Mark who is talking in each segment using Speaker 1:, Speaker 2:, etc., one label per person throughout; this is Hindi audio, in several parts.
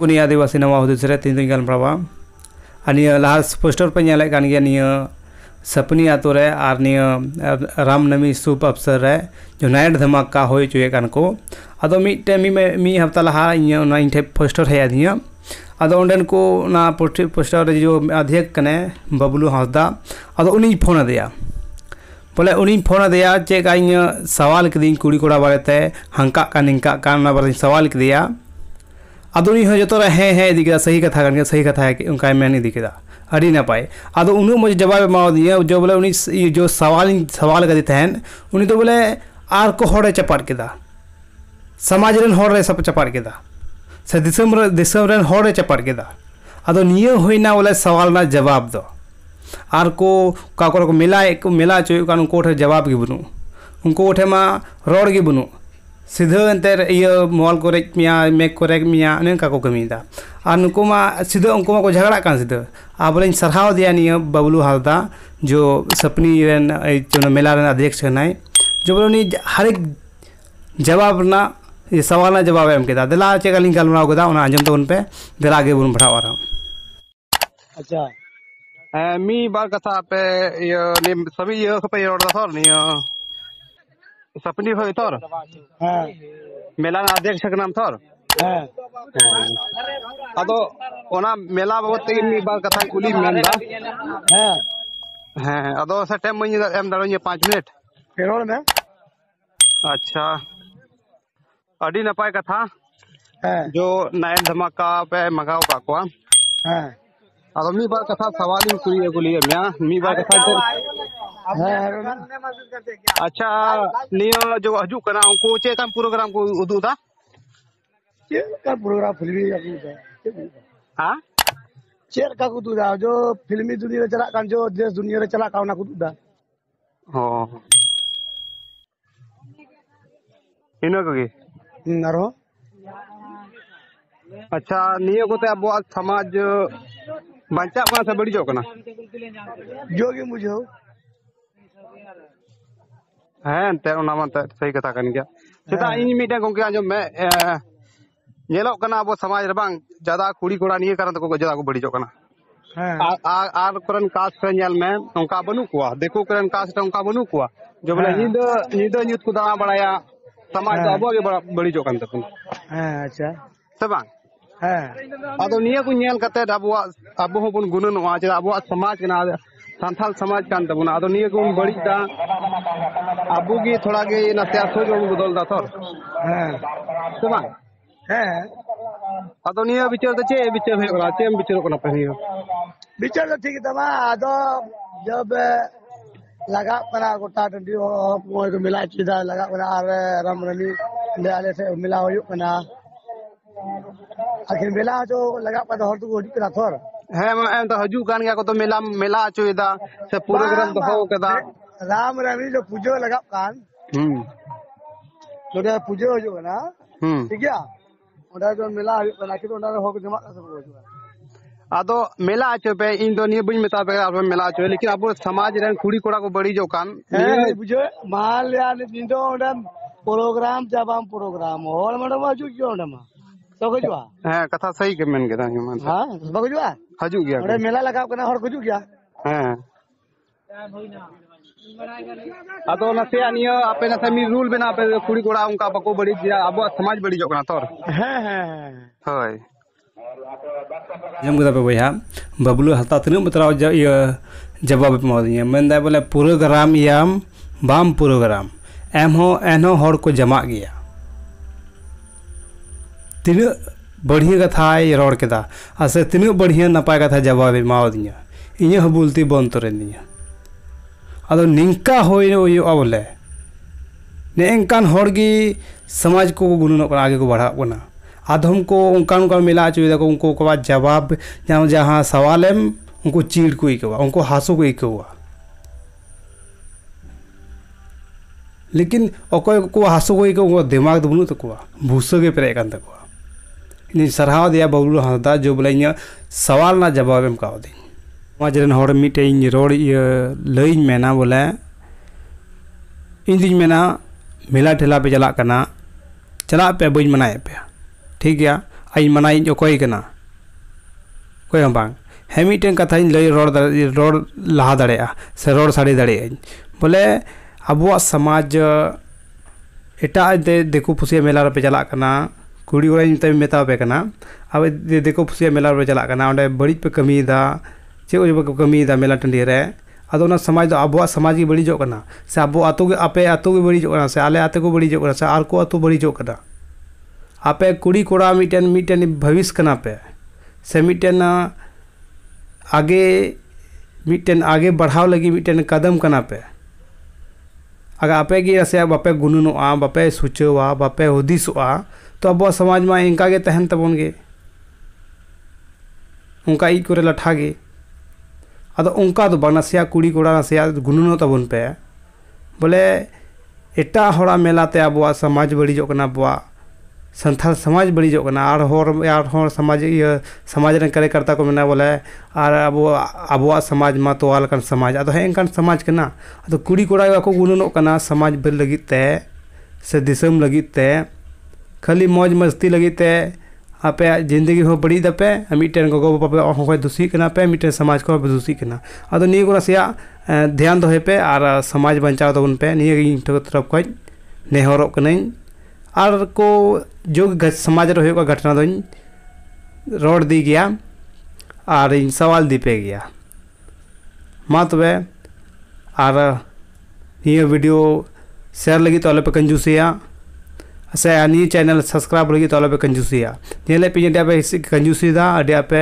Speaker 1: कुनी आदिवासी नवा हुदिस रे तीन दिन गलमरावा अनिया लास्ट पोस्टर पे नेले कान गया निया सपनी आतो रे आर निया रामनवमी शुभ अवसर रे जो नाइट धमाका होय चुए कान को अदो मी हफ्ता लहा इया ना इनठे पोस्टर है दिया अदो ओंडन को ना पोस्टर जो अध्यक्ष कने बबलू हासदा अदो उनी फोन दिया बोले उनी फोन दिया चे का इया सवाल कदी कुड़ी कोड़ा बारेते हंका का निंका का ना बारे सवाल कदिया अदो उनी जो तो है इदी के सही कथा कान सही कथा है उनका मेन इदी के अड़ी नपाय अदो उनु मुझे जवाब मा दिया जो बोले उनी जो सवाल कदी तहन उनी तो बोले आर को होड़े चपाट केदा समाज रेन होड़ रे सब चपाट केदा से दिसम रेन होड़े चपाट केदा अदो निया होइना बोले सवाल ना जवाब दो आर को काकोर को मिला चोय कान उनको ठे जवाब गे बनु उनको उठे मा रोड गे बनु सीधा अंतर ये मॉल को रेक मिया मेक को रेक मिया ने का को कमीदा आर उनको मा सीधा उनको मा को झगड़ा कान सीधा आ बोले सरहाव दिया निया बबलू हासदा जो सपनी रेन जो मेला रेन अध्यक्ष नाय जो बोले नी हर एक जवाब ना ये सवाल ना जवाब एम केदा दिला चे गलिंग गलमराव केदा उना अंजम तो उन पे दिला आगे बुन बढ़ावा रहा
Speaker 2: अच्छा मी बार कथा पे ये ने सभी ये पे रोड दा थोर नी सपनी होय थोर हां मेला अध्यक्ष के नाम थोर हां अदो ओना मेला बहुत ते मी बार कथा कुली मेनदा हां हां अदो से टाइम मई एम दाड़ो 5 मिनट रोड में अच्छा अड़ी नपाय कथा जो नाइट धमाका पे मगाव का को हां अदो मी बार कथा सवाल इन कुरी गुली म्या मी बार कथा अच्छा नियो जो हजू कना उनको चे काम प्रोग्राम को उदुदा
Speaker 3: चे का प्रोग्राम फिल्मी अबुदा
Speaker 2: हां
Speaker 3: चेर का कुदुदा जो फिल्मी दुनिया चला कान जो देश दुनिया रे चला कावना कुदुदा
Speaker 2: हो इनो कोगे
Speaker 3: नरो
Speaker 2: अच्छा नियो कोते अब समाज बंचा बना से बड़ी जो कना
Speaker 3: जोगी मुझे
Speaker 2: हैं ते ओना मन सही कथा कन गया सेता इन मीटे गोंके आजो मैं नेलो कना अब समाज रे बांग ज्यादा कुड़ी कोड़ा निये कारण को ज्यादा को बड़ी जो कना आर करन कास्ट पे नेल में उनका बनु कुआ देखो करन कास्ट उनका बनु कुआ जो बोले नींद यूथ को दाना बड़ाया समाज तो अब के बड़ी जो कन तकुन
Speaker 3: अच्छा
Speaker 2: से बांग अदो निया को नेल कते अब होबन गुनन वा जे अब समाज कना संथाल समाज कान तबुना अदो निया को बड़ी दा अबू की थोड़ा के नत्या सोच बदल दा थोर से बांग अदो निया विचार तो चे विचार है वाला चे विचार को ना पहियो
Speaker 3: विचार तो ठीक तमा अदो जब लगा पना गोटा टंडी हो को मिला चीजा लगा पना आरे रामरनी ले आले से मिला होयो पना आखिर मेला जो लगा पना हर तो करा थोर
Speaker 2: है एम तो हजू कान गया को तो मेला चोइदा से प्रोग्राम तो हो कदा
Speaker 3: रामरनी जो पूजो लगा कान तो पूजो हो ना ठीक है ओडा जो मेला होयो पना कि ओडा हो के जमा सब हो
Speaker 2: आदो मेला आचो पे इन दो निय बुझ मेता पे आप मेला आचो लेकिन अब समाज रे कुड़ी कोड़ा को बड़ी जो कान
Speaker 3: बुझो माल या निंदो ओडा प्रोग्राम जब हम प्रोग्राम और मैडम आजू क्यों ओडा तो गजवा
Speaker 2: हां कथा सही के मन के दानी मन
Speaker 3: हां बगजवा
Speaker 2: हजू गया
Speaker 3: ओडा मेला लगा कना हर गजू गया
Speaker 2: हां आदो न से निय आपे न समी रूल बना पे कुड़ी कोड़ा उनका बको बड़ी अब समाज बड़ी जो कना तोर
Speaker 3: हां
Speaker 2: होय
Speaker 1: जम गदा पे भैया बबलू हता तने बताओ जवाब मा दिया मन दा बोले प्रोग्राम याम बाम प्रोग्राम एनो हर को जमा गया तीन बढ़िया कथा रोड केदा आसे तीन बढ़िया नपाय कथा जवाब मा दिया इन बोलती बंद तोरे दिया अदो निंका होयो बोले नेंकान हरगी समाज को गुनन आगे को बढ़ा बना आधम को उनका मिला चुका को उनको को जवाब जहाँ सवाल है उनको चीड़ को इकवा उनको हासो को इकवा लेकिन अकोय को हासो को इकवा दिमाग बनू तक भूसो के पेरे कान तक इन सरहाव दिया बबलू हासदा जो बोले इन सवाल ना जवाब एम का दी समाज रेन हर मिटे इन रोड लई मेना बोले इन मेना मेला ठेला पे चला पे बई मनाए पे ठीक है आई मनाई ओकोई कना कोई हम बांग हे मिटन कथा लई रोड लहा दाड़ेया से रोड साड़ी दाड़ेया बोले अबुआ समाज एटा देखो पुसिया मेला पे चला कना कुड़ी ओड़ा ते मेता पे कना अब देखो पुसिया मेला पे चला कना ओंडे बड़ी पे कमीदा चे पे कमीदा मेला टंडी रे अदो ना समाज दो अबुआ समाज की बड़ी जो कना से अबो आतो के आपे आतो के बड़ी जो कना से आले आते को बड़ी जो कना से आर को आतो बड़ी जो कना आपे कुड़ी कोड़ा मिटन भविष्य कना पे से मिटन आगे बढ़ाव लगी मिटन कदम कना पे अगर आपे की से बापे गुनुनोआ बापे सुचवा बापे हुदिसोआ तो अब समाज में इनका गे तहन तबन गे उनका ई करे लठा गे अदो उनका तो बनसिया कुड़ी कोड़ा नसिया गुनुनो तबन पे बोले एटा होड़ा मेलाते अब समाज बड़ीजो कना अब संथाल समाज बड़ीजो कना आर होर समाज समाज रे कार्यकर्ता को मेना बोले आर अब समाज मा तो आलकन समाज अदो हे इनकन समाज कना अदो कुड़ी कोड़ा को गुनुनो कना समाज बर लगित ते से दिसम लगित ते खाली मौज मस्ती लगित ते आपे जिंदगी हो बड़ी दपे मिटन गगो बापे हो दूषी कना पे मिटन समाज को दूषी कना अदो निये को नसिया ध्यान दोहे पे आर समाज बचाव तबन पे निये तरफ खoj नेहरो कनाई आर को जो समाज रे हो घटना दोኝ रोड दी गया और इन सवाल दी पे गया मा तबे आर निये वीडियो शेयर लगी तो आले पे कंजूसिया से निये चैनल सब्सक्राइब लगी तो आले पे कंजूसिया नेले पे जडा पे कंजूसी दा अडिया पे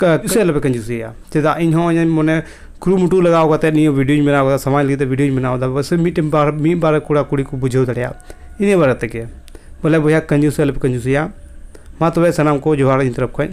Speaker 1: कुसे पे कंजूसिया चेदा इन हो मने क्रूमुटू लगाव कते निये वीडियो बनाव समाज लगी वीडियो बनाव दा बस मी बार कुड़ा कुड़ी को बुझाव दड़िया इन बारे तक बोले भैया कंजूसी पे कंजूसिया मा तबे सनाम को जोहार इन तरफ खoj